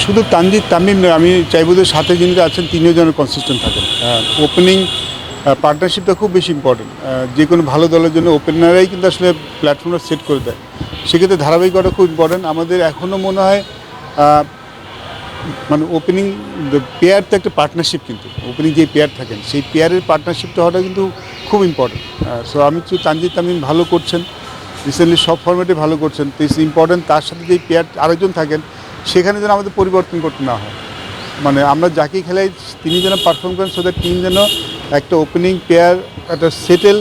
শুধু তানজিদ তামিম নয়, আমি চাইবো যে সাথে যিনি আছেন তিনিও যেন কনসিস্টেন্ট থাকেন। ওপেনিং পার্টনারশিপটা খুব বেশি ইম্পর্টেন্ট। যে কোনো ভালো দলের জন্য ওপেনাররাই কিন্তু আসলে প্ল্যাটফর্মটা সেট করে দেয়। সেক্ষেত্রে ধারাবাহিকতা খুব ইম্পর্টেন্ট। আমাদের এখনও মনে হয় মানে ওপেনিং পেয়ার তো একটা পার্টনারশিপ, কিন্তু ওপেনিং যে পেয়ার থাকেন সেই পেয়ারের পার্টনারশিপটা হওয়াটা কিন্তু খুব ইম্পর্টেন্ট। সো আমি তানজিদ তামিম ভালো করছেন, রিসেন্টলি সব ফর্মেটে ভালো করছেন, তো ইটস ইম্পর্টেন্ট তার সাথে যেই পেয়ার আরেকজন থাকেন সেখানে যেন আমাদের পরিবর্তন করতে না হয়। মানে আমরা যাকেই খেলাই তিনি যেন পারফর্ম করেন, সো দ্যাট টিম যেন একটা ওপেনিং পেয়ার, একটা সেটেল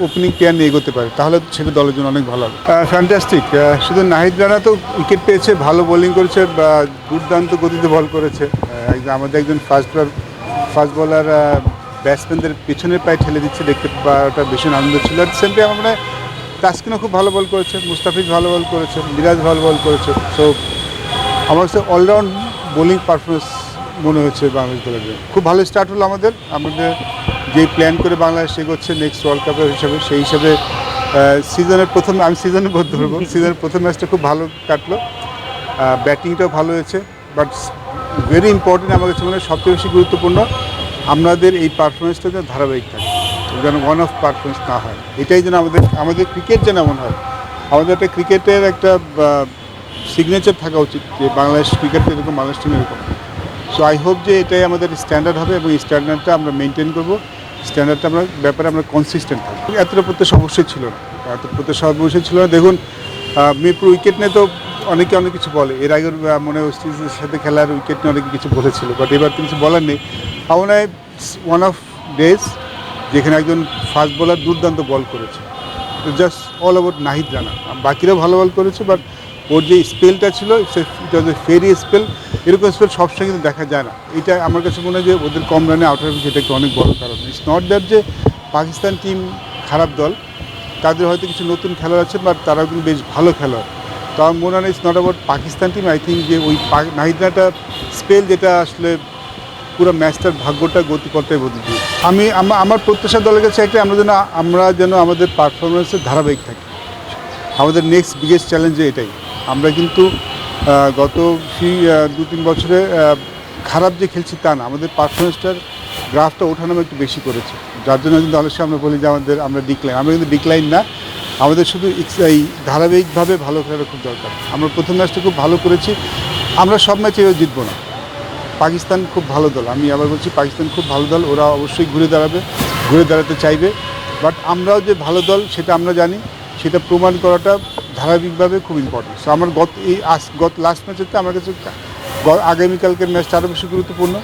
ওপেনিং পেয়ার নিয়ে এগোতে পারে, তাহলে সেটা দলের জন্য অনেক ভালো হবে। ফ্যান্টাস্টিক। শুধু নাহিদ রানা তো উইকেট পেয়েছে, ভালো বোলিং করেছে, দুর্দান্ত গতিতে বল করেছে। আমাদের একজন ফাস্ট বলার ব্যাটসম্যানদের পিছনের পায়ে ঠেলে দিচ্ছে, দেখতে পাওয়াটা ভীষণ আনন্দ ছিল। আর সেম টাইম আমরা তাসকিনও খুব ভালো বল করেছে, মুস্তাফিজ ভালো বল করেছে, মিরাজ ভালো বল করেছে। সো আমার কাছে অলরাউন্ড বোলিং পারফরমেন্স মনে হচ্ছে বাংলাদেশ দলের জন্য। খুব ভালো স্টার্ট হলো আমাদের যেই প্ল্যান করে বাংলাদেশ এগোচ্ছে নেক্সট ওয়ার্ল্ড কাপের হিসাবে, সেই হিসাবে সিজনের প্রথম ধরবো সিজনের প্রথম ম্যাচটা খুব ভালো কাটলো, ব্যাটিংটাও ভালো হয়েছে। বাট ভেরি ইম্পর্টেন্ট আমার কাছে মনে হয় সবচেয়ে বেশি গুরুত্বপূর্ণ আমাদের এই পারফরমেন্সটা যেন ধারাবাহিক থাকে, যেন ওয়ান অফ পারফরমেন্স না হয়। এটাই যেন আমাদের ক্রিকেট যেন এমন হয়, আমাদের একটা ক্রিকেটের একটা সিগনেচার থাকা উচিত যে বাংলাদেশ ক্রিকেট এরকম, বাংলাদেশ টিম এরকম। সো আই হোপ যে এটাই আমাদের স্ট্যান্ডার্ড হবে এবং এই স্ট্যান্ডার্ডটা আমরা মেনটেন করবো, স্ট্যান্ডার্ডটা ব্যাপারে আমরা কনসিস্টেন্ট থাকবো। এতটা প্রত্যাশা অবশ্যই ছিল না, দেখুন মিরপুর উইকেট নিয়ে তো অনেকে অনেক কিছু বলে, এর আগে মনে হয় ওয়েস্ট ইন্ডিজের সাথে খেলার উইকেট নিয়ে অনেক কিছু বলেছিল, বাট এবার তো কিছু বলার নেই। আমার মনে হয় ওয়ান অফ ডেজ যেখানে একজন ফাস্ট বোলার দুর্দান্ত বল করেছে, just all about Nahid Rana. বাকিরাও ভালো বল করেছে, বাট ওর যে স্পেলটা ছিল ইট ওয়াজ এ ফেরি স্পেল। এরকম স্পেল সবসময় কিন্তু দেখা যায় না। এটা আমার কাছে মনে হয় যে ওদের কম রানে আউট হয়েছে, এটা একটা অনেক বড় কারণ। ইটস নট দ্যাট যে পাকিস্তান টিম খারাপ দল, তাদের হয়তো কিছু নতুন খেলোয়াড় আছে, বাট তারাও কিন্তু বেশ ভালো খেলোয়াড়। তো আমার মনে হয় it's not about Pakistan team. I think যে ওই নাহিদ রানাটা স্পেল যেটা আসলে পুরো ম্যাচটার ভাগ্যটা গতিপথটাই বদলে দিয়ে। আমার প্রত্যাশা দলের কাছে একটা, আমরা যেন আমাদের পারফরমেন্সের ধারাবাহিক থাকি। আমাদের নেক্সট বিগেস্ট চ্যালেঞ্জে এটাই। আমরা কিন্তু গত 2-3 বছরে খারাপ যে খেলছি তা না, আমাদের পারফরমেন্সটার গ্রাফটা ওঠানামা একটু বেশি করেছে, যার জন্য কিন্তু অনেক সময় আমরা বলি যে আমরা ডিক্লাইন। আমরা কিন্তু ডিক্লাইন না, আমাদের শুধু এই ধারাবাহিকভাবে ভালো খেলার খুব দরকার। আমরা প্রথম ম্যাচটা খুব ভালো করেছি, আমরা সব ম্যাচে জিতবো না। পাকিস্তান খুব ভালো দল, আমি আবার বলছি পাকিস্তান খুব ভালো দল, ওরা অবশ্যই ঘুরে দাঁড়াতে চাইবে। বাট আমরাও যে ভালো দল সেটা আমরা জানি, সেটা প্রমাণ করাটা ধারাবাহিকভাবে খুব ইম্পর্টেন্ট। সো আমার গত লাস্ট ম্যাচেতে আমার কাছে আগামীকালকের ম্যাচটা আরও বেশি গুরুত্বপূর্ণ,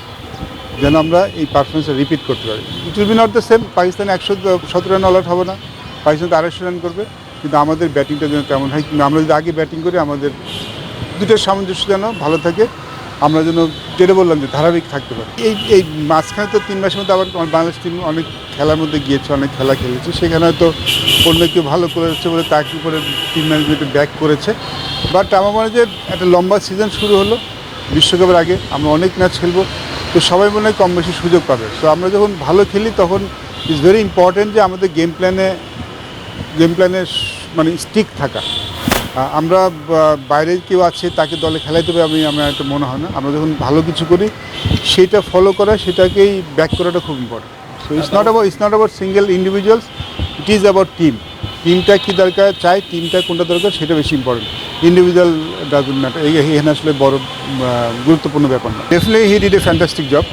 যেন আমরা এই পারফরমেন্সটা রিপিট করতে পারি। It will be not the same, Pakistan 117 run all out হবে না, পাকিস্তান তো 250 রান করবে, কিন্তু আমাদের ব্যাটিংটা যেন তেমন হয়। কিন্তু আমরা যদি আগে ব্যাটিং করি, আমাদের দুটোর সামঞ্জস্য যেন ভালো থাকে, আমরা যেন যেটা বললাম যে ধারাবাহিক থাকতে পারি। এই মাঝখানে তো 3 মাসের মধ্যে আবার বাংলাদেশ টিম অনেক খেলার মধ্যে গিয়েছে, অনেক খেলা খেলেছে, সেখানে হয়তো অন্য কেউ ভালো করেছে বলে তাকে উপরে টিম ম্যানেজমেন্টে ব্যাক করেছে। বাট আমার মনে হয় যে একটা লম্বা সিজন শুরু হলো, বিশ্বকাপের আগে আমরা অনেক ম্যাচ খেলবো, তো সবাই মনে হয় কম বেশি সুযোগ পাবে। সো আমরা যখন ভালো খেলি তখন ইটস ভেরি ইম্পর্টেন্ট যে আমাদের গেম প্ল্যানে মানে স্টিক থাকা। আমরা বাইরের কেউ আছে তাকে দলে খেলাইতে হবে আমার একটা মনে হয় না। আমরা যখন ভালো কিছু করি সেটা ফলো করা, সেটাকেই ব্যাক করাটা খুব important. So it's not about single individuals, it is about টিমটা কী দরকার চাই, টিমটা কোনটা দরকার সেটা বেশি ইম্পর্টেন্ট। ইন্ডিভিজুয়াল ডাজন্ট ম্যাটার, এখানে আসলে বড় গুরুত্বপূর্ণ ব্যাপার না। Definitely he did a fantastic job.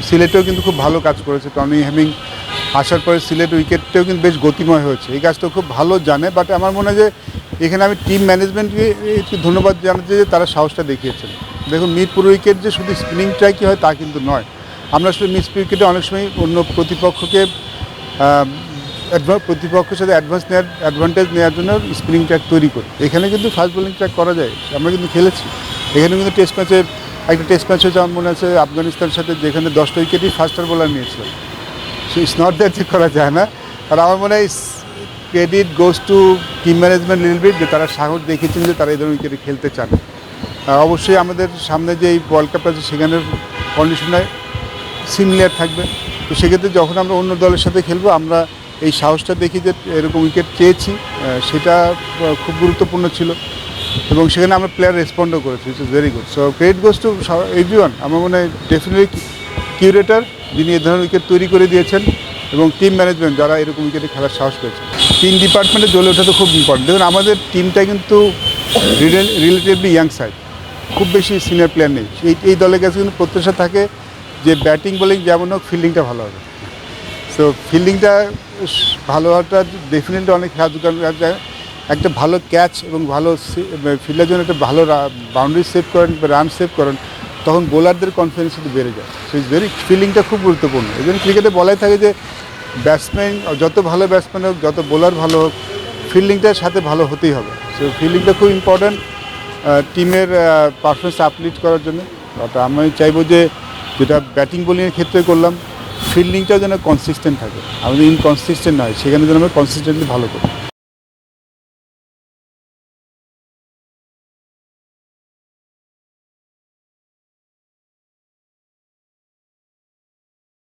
সিলেটেও কিন্তু খুব ভালো কাজ করেছে, টনি হেমিং আসার পরে সিলেট উইকেটটাও কিন্তু বেশ গতিময় হয়েছে, এই কাজটা খুব ভালো জানে। বাট আমার মনে হয় যে এখানে আমি টিম ম্যানেজমেন্টকে একটু ধন্যবাদ জানাতে যে তারা সাহসটা দেখিয়েছেন। দেখুন মিরপুর উইকেট যে শুধু স্পিনিং ট্রাই হয় তা কিন্তু নয়, আমরা আসলে মিরপুর উইকেটে অনেক সময় অন্য প্রতিপক্ষের সাথে অ্যাডভান্টেজ নেওয়ার জন্য স্পিনিং ট্র্যাক তৈরি করি। এখানে কিন্তু ফাস্ট বোলিং ট্র্যাক করা যায়, আমরা কিন্তু খেলেছি। এখানে কিন্তু একটা টেস্ট ম্যাচ হয়েছে, আমার মনে আছে আফগানিস্তানের সাথে, যেখানে 10টা উইকেটই ফাস্টার বোলার নিয়েছিল। সো ইটস নট দ্যাট যে করা যায় না। আর আমার মনে হয় credit goes to team management little bit, যে তারা সাহস দেখিয়েছেন যে তারা এই ধরনের উইকেটে খেলতে চান। অবশ্যই আমাদের সামনে যে এই ওয়ার্ল্ড কাপ আছে সেখানের কন্ডিশনটা সিমিলার থাকবে, তো সেক্ষেত্রে যখন আমরা অন্য দলের সাথে খেলবো আমরা এই সাহসটা দেখি যে এরকম উইকেট চেয়েছি, সেটা খুব গুরুত্বপূর্ণ ছিল। এবং সেখানে আমরা প্লেয়ার রেসপন্ডও করেছি, it's is very good. So credit goes to everyone. আমার মনে হয় ডেফিনেটলি কিউরেটর, যিনি এ ধরনের উইকেট তৈরি করে দিয়েছেন, এবং টিম ম্যানেজমেন্ট যারা এরকম উইকেটে খেলার সাহস পেয়েছে। তিন ডিপার্টমেন্টে জ্বলে ওঠা তো খুব ইম্পর্টেন্ট। দেখুন আমাদের টিমটা কিন্তু রিলেটিভলি ইয়াং সাইড, খুব বেশি সিনিয়র প্লেয়ার নেই। এই দলের কাছে কিন্তু প্রত্যাশা থাকে যে ব্যাটিং বোলিং যেমন হোক ফিল্ডিংটা ভালো হবে। সো ফিল্ডিংটা ভালো হওয়াটা ডেফিনেটলি অনেক সাহায্য করেন। একটা ভালো ক্যাচ এবং ভালো ফিল্ডের জন্য একটা ভালো বাউন্ডারি সেভ করেন বা রান সেভ করেন, তখন বোলারদের কনফিডেন্স কিন্তু বেড়ে যায়। সো ইজ ভেরি, ফিল্ডিংটা খুব গুরুত্বপূর্ণ। এই জন্য ক্রিকেটে বলাই থাকে যে ব্যাটসম্যান যত ভালো ব্যাটসম্যান হোক, যত বোলার ভালো হোক, ফিল্ডিংটার সাথে ভালো হতেই হবে। সো ফিল্ডিংটা খুব ইম্পর্ট্যান্ট টিমের পারফরমেন্স আপলিফ্ট করার জন্য। ওটা আমি চাইবো যে যেটা ব্যাটিং বোলিংয়ের ক্ষেত্রে করলাম, ফিল্ডিংটাও যেন কনসিস্টেন্ট থাকে, আমাদের ইনকনসিস্টেন্ট নয়, সেখানে যেন আমরা কনসিস্টেন্টলি ভালো করি।